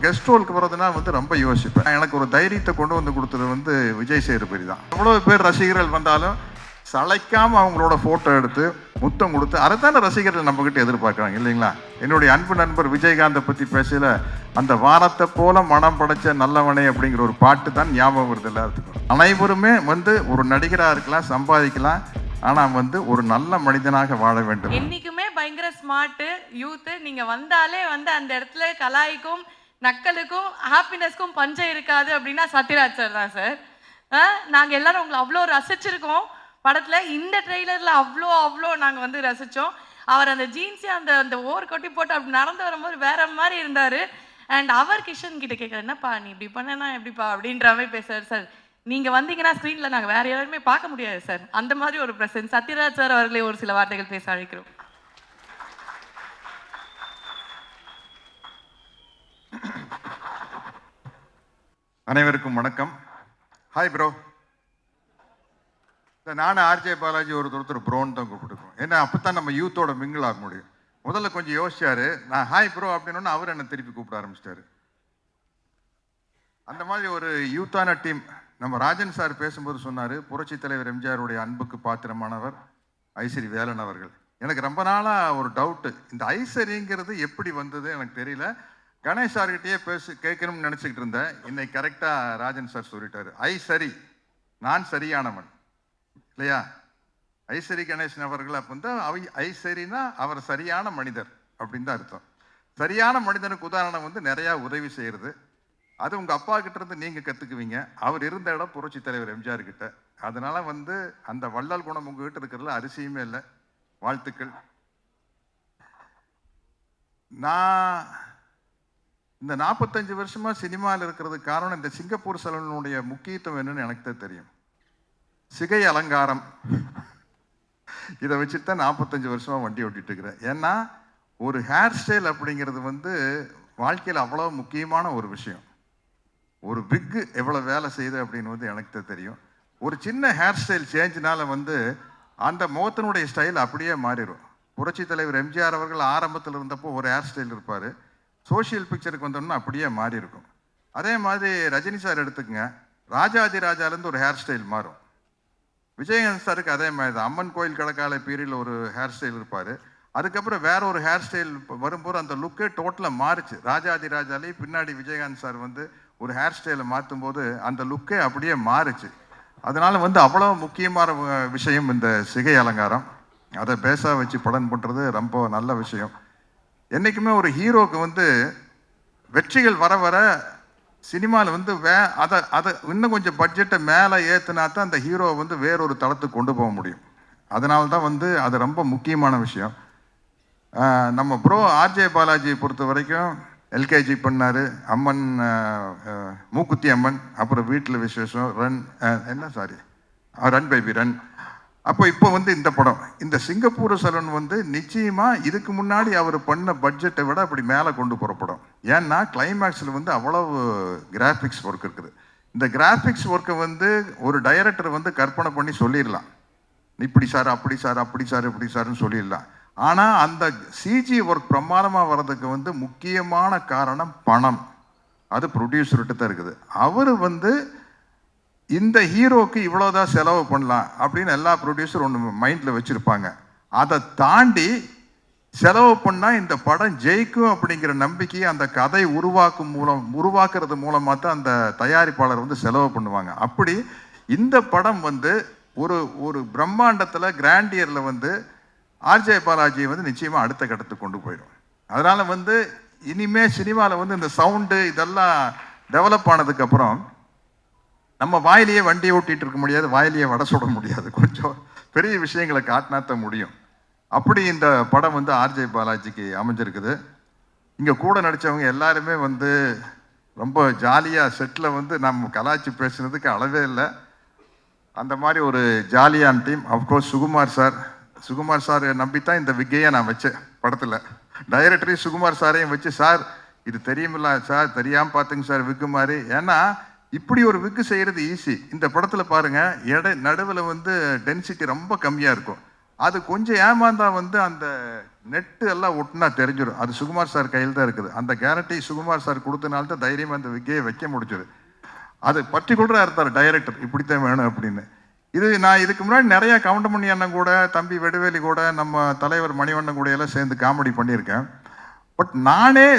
Guest ரோலுக்கு வரதுனா வந்து ரொம்ப யோசிப்பேன். எனக்கு ஒரு தைரியத்தை கொண்டு வந்து கொடுத்தது வந்து விஜய் சேதுபதி தான். எவ்வளோ பேர் ரசிகர்கள் வந்தாலும் சளைக்காமல் அவங்களோட ஃபோட்டோ எடுத்து முத்தம் கொடுத்து அதைத்தான ரசிகர்கள் நம்மக்கிட்ட எதிர்பார்க்குறாங்க இல்லைங்களா? என்னுடைய அன்பு நண்பர் விஜயகாந்தை பற்றி பேசல அந்த வானத்தை போல மனம் படைச்ச நல்லவனே அப்படிங்கிற ஒரு பாட்டு தான் ஞாபகம் வருது எல்லாத்துக்கும். அனைவருமே வந்து ஒரு நடிகராக இருக்கலாம், சம்பாதிக்கலாம், ஆனால் வந்து ஒரு நல்ல மனிதனாக வாழ வேண்டும். என்னைக்குமே பயங்கர ஸ்மார்ட்டு யூத்து. நீங்கள் வந்தாலே வந்து அந்த இடத்துல கலாய்க்கும் நக்கலுக்கும் ஹாப்பினஸ்க்கும் பஞ்சம் இருக்காது அப்படின்னா சத்யராஜ் சார் தான் சார். நாங்கள் எல்லாரும் உங்களை அவ்வளோ ரசிச்சிருக்கோம் படத்தில். இந்த ட்ரெய்லரில் அவ்வளோ நாங்கள் வந்து ரசித்தோம். அவர் அந்த ஜீன்ஸு அந்த ஓவர் கொட்டி போட்டு அப்படி நடந்து வரும்போது வேற மாதிரி இருந்தார். அண்ட் அவர் கிஷன் கிட்ட கேட்குற, என்னப்பா நீ இப்படி பண்ணனா எப்படிப்பா அப்படின்ற மாதிரி பேசுறாரு சார். நீங்கள் வந்தீங்கன்னா ஸ்க்ரீனில் நாங்கள் வேறு யாருமே பார்க்க முடியாது சார். அந்த மாதிரி ஒரு ப்ரெசன்ஸ். சத்யராஜ் சார் அவர்களே ஒரு சில வார்த்தைகள் பேச அழைக்கிறோம். அனைவருக்கும் வணக்கம். Hi bro. நானும் ஆர்ஜே பாலாஜி ஒருத்தர் ப்ரோன்னு தான் கூப்பிட்டுருக்கோம். ஏன்னா அப்போ தான் நம்ம யூத்தோட மிங்கிள் ஆக முடியும். முதல்ல கொஞ்சம் யோசிச்சாரு. நான் ஹாய் ப்ரோ அப்படின்னு அவர் என்னை திருப்பி கூப்பிட ஆரம்பிச்சிட்டாரு. அந்த மாதிரி ஒரு யூத்தான டீம். நம்ம ராஜன் சார் பேசும்போது சொன்னார், புரட்சி தலைவர் எம்ஜிஆருடைய அன்புக்கு பாத்திரமானவர் ஐஸ்வரி வேலன் அவர்கள். எனக்கு ரொம்ப நாளாக ஒரு டவுட்டு, இந்த ஐஸ்வரிங்கிறது எப்படி வந்தது எனக்கு தெரியல. கணேஷ் சார்கிட்டயே கேட்கணும்னு நினச்சிக்கிட்டு இருந்தேன். இன்னைக்கு கரெக்டாக ராஜன் சார் சொல்லிட்டாரு, ஐஸ்வரி நான் சரியானவன் இல்லையா? ஐஸ்வரி கணேசன் அவர்கள் அப்போ வந்து ஐஸ்வரினா அவர் சரியான மனிதர் அப்படின்னு தான் அர்த்தம். சரியான மனிதனுக்கு உதாரணம் வந்து நிறையா உதவி செய்கிறது. அது உங்கள் அப்பா கிட்ட இருந்து நீங்கள் கற்றுக்குவீங்க. அவர் இருந்த இடம் புரட்சி தலைவர் எம்ஜிஆர் கிட்ட. அதனால வந்து அந்த வள்ளல் குணம் உங்ககிட்ட இருக்கிறதுல அரிசியுமே இல்லை. வாழ்த்துக்கள். நான் இந்த 45 வருஷமா சினிமாவில் இருக்கிறதுக்கு காரணம் இந்த சிங்கப்பூர் சலூனுடைய முக்கியத்துவம் என்னன்னு எனக்கு தான் தெரியும். சிகை அலங்காரம் இதை வச்சுட்டு தான் 45 வருஷமா வண்டி ஓட்டிட்டு இருக்கிறேன். ஏன்னா ஒரு ஹேர் ஸ்டைல் அப்படிங்கிறது வந்து வாழ்க்கையில் அவ்வளோ முக்கியமான ஒரு விஷயம். ஒரு விக்கு எவ்வளோ வேலை செய்யுது அப்படின்னு வந்து எனக்கு தான் தெரியும். ஒரு சின்ன ஹேர் ஸ்டைல் சேஞ்சினால வந்து அந்த முகத்தினுடைய ஸ்டைல் அப்படியே மாறிடும். புரட்சி தலைவர் எம்ஜிஆர் அவர்கள் ஆரம்பத்தில் இருந்தப்போ ஒரு ஹேர் ஸ்டைல் இருப்பார். சோஷியல் பிக்சருக்கு வந்தோம்னா அப்படியே மாறி இருக்கும். அதே மாதிரி ரஜினி சார் எடுத்துக்கங்க, ராஜாதி ராஜாலேருந்து ஒரு ஹேர் ஸ்டைல் மாறும். விஜயகாந்த் சாருக்கு அதே மாதிரி தான். அம்மன் கோயில் கடற்கால பீரியடில் ஒரு ஹேர் ஸ்டைல் இருப்பார். அதுக்கப்புறம் வேற ஒரு ஹேர் ஸ்டைல் வரும்போது அந்த லுக்கே டோட்டலாக மாறிச்சு. ராஜாதி ராஜாலே பின்னாடி விஜயகாந்த் சார் வந்து ஒரு ஹேர் ஸ்டைலை மாற்றும் போது அந்த லுக்கே அப்படியே மாறிச்சு. அதனால வந்து அவ்வளோ முக்கியமான விஷயம் இந்த சிகை அலங்காரம். அதை பேச வச்சு படம் பண்ணுறது ரொம்ப நல்ல விஷயம். என்றைக்குமே ஒரு ஹீரோக்கு வந்து வெற்றிகள் வர வர சினிமாவில் வந்து அதை இன்னும் கொஞ்சம் பட்ஜெட்டை மேலே ஏற்றுனா தான் அந்த ஹீரோவை வந்து வேறொரு தளத்துக்கு கொண்டு போக முடியும். அதனால தான் வந்து அது ரொம்ப முக்கியமான விஷயம். நம்ம ப்ரோ ஆர்ஜே பாலாஜியை பொறுத்த வரைக்கும் எல்கேஜி பண்ணார், அம்மன் மூக்குத்தி அம்மன், அப்புறம் வீட்டில் விசேஷம், ரன் பேபி ரன். அப்போ இப்போ வந்து இந்த படம், இந்த சிங்கப்பூர் சலூன் வந்து நிச்சயமாக இதுக்கு முன்னாடி அவர் பண்ண பட்ஜெட்டை விட அப்படி மேலே கொண்டு போகிற படம். ஏன்னா கிளைமேக்ஸில் வந்து அவ்வளவு கிராஃபிக்ஸ் ஒர்க் இருக்குது. இந்த கிராஃபிக்ஸ் ஒர்க்கை வந்து ஒரு டைரக்டர் வந்து கற்பனை பண்ணி சொல்லிடலாம், இப்படி சார் அப்படி சார் அப்படி சார் இப்படி சார்னு சொல்லிடலாம். ஆனால் அந்த சிஜி ஒர்க் பிரமாதமாக வர்றதுக்கு வந்து முக்கியமான காரணம் பணம். அது ப்ரொடியூசர்கிட்ட தான் இருக்குது. அவர் வந்து இந்த ஹீரோக்கு இவ்வளோதான் செலவு பண்ணலாம் அப்படின்னு எல்லா ப்ரொடியூசரும் ஒன்று மைண்டில் வச்சுருப்பாங்க. அதை தாண்டி செலவு பண்ணால் இந்த படம் ஜெயிக்கும் அப்படிங்கிற நம்பிக்கையை அந்த கதை உருவாக்குறது மூலமாக தான் அந்த தயாரிப்பாளர் வந்து செலவு பண்ணுவாங்க. அப்படி இந்த படம் வந்து ஒரு பிரம்மாண்டத்தில் கிராண்டியரில் வந்து ஆர்ஜே பாலாஜியை வந்து நிச்சயமாக அடுத்த கட்டத்துக்கு கொண்டு போயிடும். அதனால் வந்து இனிமேல் சினிமாவில் வந்து இந்த சவுண்டு இதெல்லாம் டெவலப் ஆனதுக்கப்புறம் நம்ம வாயிலேயே வண்டி ஓட்டிகிட்டு இருக்க முடியாது, வாயிலேயே வடை சுட முடியாது. கொஞ்சம் பெரிய விஷயங்களை காட்டினாத்த முடியும். அப்படி இந்த படம் வந்து ஆர்ஜே பாலாஜிக்கு அமைஞ்சிருக்குது. இங்கே கூட நடித்தவங்க எல்லாருமே வந்து ரொம்ப ஜாலியாக செட்டில் வந்து நம்ம கலாச்சி பேசுனதுக்கு அளவே இல்லை. அந்த மாதிரி ஒரு ஜாலியான டீம். அஃப்கோர்ஸ் சுகுமார் சார் நம்பித்தான் இந்த விக்கையை நான் வச்சேன் படத்தில். டைரக்டரி சுகுமார் சாரையும் வச்சு, சார் இது தெரியுமில்ல சார், தெரியாமல் பார்த்துங்க சார் விக்கு மாதிரி. ஏன்னா இப்படி ஒரு விக்கு செய்கிறது ஈஸி. இந்த படத்தில் பாருங்கள், நடுவில் வந்து டென்சிட்டி ரொம்ப கம்மியாக இருக்கும். அது கொஞ்சம் ஏமாந்தா வந்து அந்த நெட்டு எல்லாம் ஒட்டுனா தெரிஞ்சிடும். அது சுகுமார் சார் கையில் தான் இருக்குது. அந்த கேரண்டி சுகுமார் சார் கொடுத்தனால தான் தைரியமாக அந்த விக்கையை வைக்க முடிஞ்சது. அது பர்டிகுலராக இருந்தார் டைரக்டர், இப்படித்தான் வேணும் அப்படின்னு. இது நான் இதுக்கு முன்னாடி நிறைய கவுண்டமணி அண்ணன் கூட, தம்பி வெடுவேலி கூட, நம்ம தலைவர் மணிவண்ணன் கூட எல்லாம் சேர்ந்து காமெடி பண்ணியிருக்கேன். பட் நானே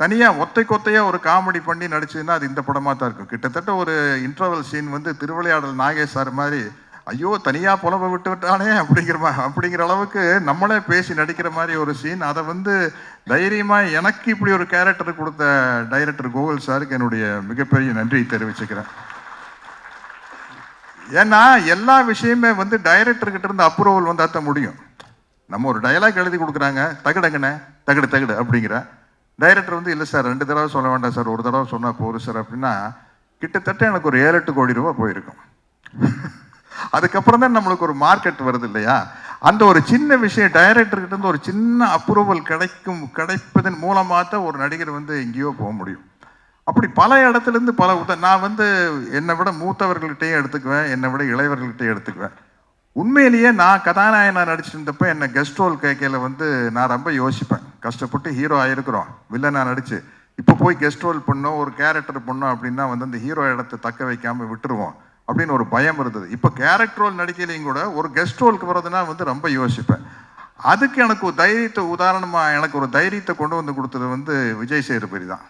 தனியாக ஒத்தையாக ஒரு காமெடி பண்ணி நடிச்சதுன்னா அது இந்த படமாக தான் இருக்கும். கிட்டத்தட்ட ஒரு இன்டர்வல் சீன் வந்து திருவிளையாடல் நாகேஷ் சார் மாதிரி, ஐயோ தனியாக புலம்ப விட்டானே அப்படிங்கிற அளவுக்கு நம்மளே பேசி நடிக்கிற மாதிரி ஒரு சீன். அதை வந்து தைரியமாக எனக்கு இப்படி ஒரு கேரக்டர் கொடுத்த டைரக்டர் கோகுல் சாருக்கு என்னுடைய மிகப்பெரிய நன்றியை தெரிவிச்சுக்கிறேன். ஏன்னா எல்லா விஷயமே வந்து டைரக்டர்கிட்ட இருந்து அப்ரூவல் வந்தால் தான் முடியும். நம்ம ஒரு டயலாக் எழுதி கொடுக்குறாங்க, தகுடங்கண்ணே தகுடு அப்படிங்கிற டைரக்டர் வந்து இல்லை சார் 2 தடவை சொல்ல வேண்டாம் சார், ஒரு தடவை சொன்னால் போதும் சார் அப்படின்னா கிட்டத்தட்ட எனக்கு ஒரு 7-8 கோடி ரூபா போயிருக்கும். அதுக்கப்புறம் தான் நம்மளுக்கு ஒரு மார்க்கெட் வருது இல்லையா? அந்த ஒரு சின்ன விஷயம் டைரக்டர்கிட்ட இருந்து ஒரு சின்ன அப்ரூவல் கிடைப்பதன் மூலமாக தான் ஒரு நடிகர் வந்து எங்கேயோ போக முடியும். அப்படி பல இடத்துலேருந்து நான் வந்து என்னை விட மூத்தவர்கள்கிட்டையும் எடுத்துக்குவேன், என்னை விட இளையவர்கள்கிட்டையும் எடுத்துக்குவேன். உண்மையிலேயே நான் கதாநாயகனாக நடிச்சுட்டு இருந்தப்போ என்னை கெஸ்ட் ரோல் கேட்கல வந்து நான் ரொம்ப யோசிப்பேன். கஷ்டப்பட்டு ஹீரோ ஆகிருக்கிறோம், வில்லனாக நடிச்சு இப்போ போய் கெஸ்ட் ரோல் பண்ணோம், ஒரு கேரக்டர் பண்ணோம் அப்படின்னா வந்து அந்த ஹீரோ இடத்தை தக்க வைக்காமல் விட்டுருவோம் அப்படின்னு ஒரு பயம் இருந்தது. இப்போ கேரக்டர் ரோல் நடிக்கலையும் கூட ஒரு கெஸ்ட் ரோலுக்கு வர்றதுனா வந்து ரொம்ப யோசிப்பேன். அதுக்கு எனக்கு ஒரு தைரியத்தை உதாரணமாக எனக்கு ஒரு தைரியத்தை கொண்டு வந்து கொடுத்தது வந்து விஜய் சேதுபதி தான்.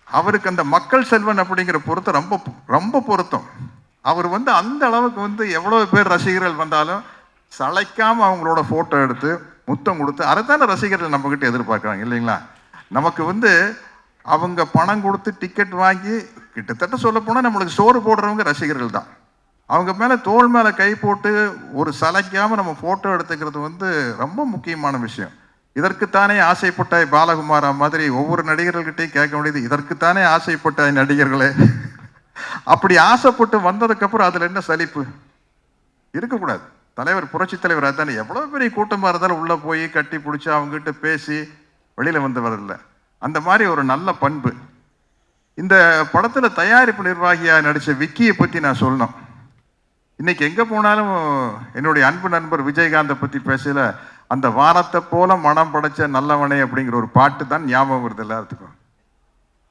அவருக்கு அந்த மக்கள் செல்வன் அப்படிங்கிற பொருத்தம் ரொம்ப ரொம்ப பொருத்தம். அவர் வந்து அந்த அளவுக்கு வந்து எவ்வளோ பேர் ரசிகர்கள் வந்தாலும் சளைக்காமல் அவங்களோட ஃபோட்டோ எடுத்து முத்தம் கொடுத்து, அதைத்தான ரசிகர்கள் நம்மக்கிட்ட எதிர்பார்க்குறாங்க இல்லைங்களா? நமக்கு வந்து அவங்க பணம் கொடுத்து டிக்கெட் வாங்கி கிட்டத்தட்ட சொல்லப்போனால் நம்மளுக்கு சோறு போடுறவங்க ரசிகர்கள் தான். அவங்க மேலே தோள் மேலே கை போட்டு ஒரு சளைக்காமல் நம்ம ஃபோட்டோ எடுத்துக்கிறது வந்து ரொம்ப முக்கியமான விஷயம். இதற்குத்தானே ஆசைப்பட்டாய் பாலகுமாரா மாதிரி ஒவ்வொரு நடிகர்கள்கிட்டையும் கேட்க வேண்டியது, இதற்குத்தானே ஆசைப்பட்டாய் நடிகர்களே. அப்படி ஆசைப்பட்டு வந்ததுக்கப்புறம் அதில் என்ன சலிப்பு இருக்கக்கூடாது. தலைவர் புரட்சி தலைவர் அதுதானே எவ்வளோ பெரிய கூட்டமாக இருந்தாலும் உள்ளே போய் கட்டி பிடிச்சி அவங்ககிட்ட பேசி வெளியில் வந்து வரல. அந்த மாதிரி ஒரு நல்ல பண்பு. இந்த படத்தில் தயாரிப்பு நிர்வாகியாக நடித்த விக்கியை பற்றி நான் சொல்லணும். இன்னைக்கு எங்கே போனாலும் என்னுடைய அன்பு நண்பர் விஜயகாந்தை பற்றி பேசல, அந்த வானத்தை போல மனம் படைச்ச நல்லவனே அப்படிங்கிற ஒரு பாட்டு தான் ஞாபகம் வருது எல்லாத்துக்கும்.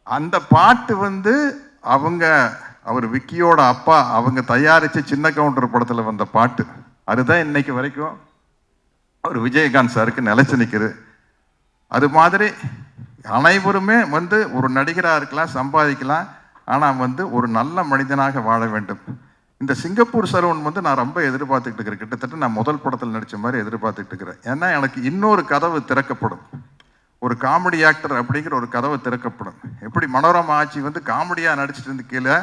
அந்த பாட்டு வந்து அவர் விக்கியோட அப்பா அவங்க தயாரிச்ச சின்ன கவுண்டர் படத்தில் வந்த பாட்டு. அதுதான் இன்னைக்கு வரைக்கும் அவர் விஜயகாந்த் சாருக்கு நிலைச்சு நிற்குது. அது மாதிரி அனைவருமே வந்து ஒரு நடிகராக இருக்கலாம், சம்பாதிக்கலாம், ஆனால் வந்து ஒரு நல்ல மனிதனாக வாழ வேண்டும். இந்த சிங்கப்பூர் சரவணன் வந்து நான் ரொம்ப எதிர்பார்த்துக்கிட்டு இருக்கிறேன். கிட்டத்தட்ட நான் முதல் படத்தில் நடித்த மாதிரி எதிர்பார்த்துக்கிட்டு இருக்கிறேன். ஏன்னா எனக்கு இன்னொரு கதவு திறக்கப்படும். ஒரு காமெடி ஆக்டர் அப்படிங்கிற ஒரு கதவு திறக்கப்படும். எப்படி மனோரமா ஆட்சி வந்து காமெடியாக நடிச்சிட்டு இருந்து கீழே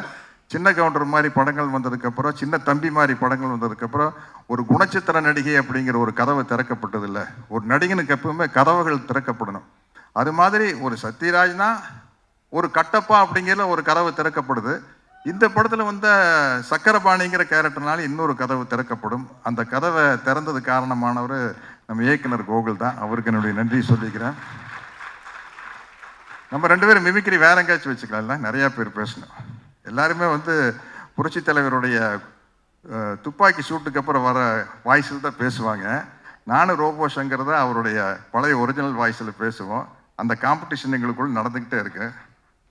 சின்ன கவுண்டர் மாதிரி படங்கள் வந்ததுக்கப்புறம், சின்ன தம்பி மாதிரி படங்கள் வந்ததுக்கப்புறம் ஒரு குணச்சித்திர நடிகை அப்படிங்கிற ஒரு கதவு திறக்கப்பட்டதில்லை. ஒரு நடிகனுக்கு எப்பவுமே கதவுகள் திறக்கப்படணும். அது மாதிரி ஒரு சத்யராஜ்னா ஒரு கட்டப்பா அப்படிங்கிற ஒரு கதவு திறக்கப்படுது. இந்த படத்தில் வந்த சக்கரபாணிங்கிற கேரக்டர்னால இன்னொரு கதவு திறக்கப்படும். அந்த கதவை திறந்தது காரணமானவர் நம்ம இயக்குனர் கோகுல் தான். அவருக்கு என்னுடைய நன்றி சொல்லிக்கிறேன். நம்ம 2 பேரும் மிமிக்ரி வேற எங்கேயாச்சும் வச்சுக்கலாம்ல, நிறையா பேர் பேசணும். எல்லாருமே வந்து புரட்சி தலைவருடைய துப்பாக்கி சூட்டுக்கு அப்புறம் வர வாய்ஸில் தான் பேசுவாங்க. நானும் ரோபோ சங்கர் தான் அவருடைய பழைய ஒரிஜினல் வாய்ஸில் பேசுவோம். அந்த காம்படிஷன் எங்களுக்குள்ள நடந்துக்கிட்டே இருக்கு.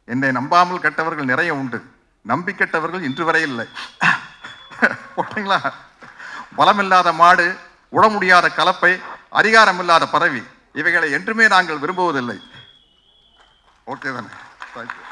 என்னை நம்பாமல் கெட்டவர்கள் நிறைய உண்டு, நம்பி கெட்டவர்கள் இன்று வரை இல்லை. போட்டீங்களா? பலமில்லாத மாடு, உட முடியாத கலப்பை, அதிகாரம் இல்லாத பதவி, இவைகளை என்றுமே நாங்கள் விரும்புவதில்லை. ஓகே தானே? தேங்க்யூ.